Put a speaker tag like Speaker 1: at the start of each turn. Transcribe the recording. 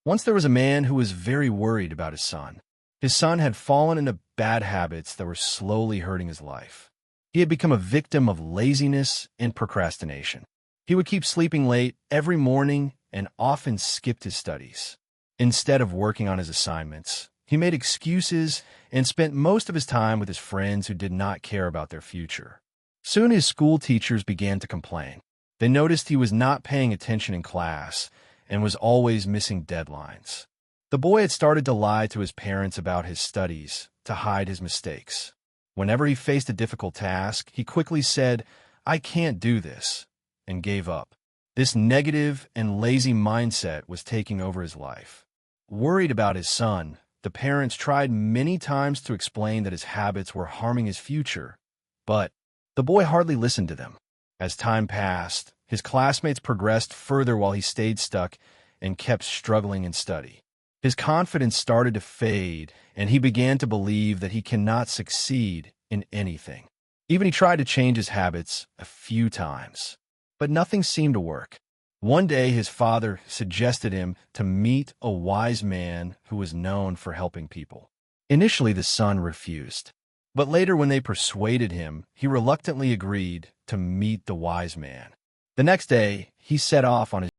Speaker 1: Once there was a man who was very worried about his son. His son had fallen into bad habits that were slowly hurting his life. He had become a victim of laziness and procrastination. He would keep sleeping late every morning and often skipped his studies. Instead of working on his assignments, he made excuses and spent most of his time with his friends who did not care about their future. Soon his school teachers began to complain. They noticed he was not paying attention in class and was always missing deadlines. The boy had started to lie to his parents about his studies to hide his mistakes. Whenever he faced a difficult task, he quickly said, "I can't do this," and gave up. This negative and lazy mindset was taking over his life. Worried about his son, the parents tried many times to explain that his habits were harming his future, but the boy hardly listened to them. As time passed, his classmates progressed further while he stayed stuck and kept struggling in study. His confidence started to fade, and he began to believe that he cannot succeed in anything. Even he tried to change his habits a few times, but nothing seemed to work. One day, his father suggested him to meet a wise man who was known for helping people. Initially, the son refused, but later when they persuaded him, he reluctantly agreed to meet the wise man. The next day, he set off on his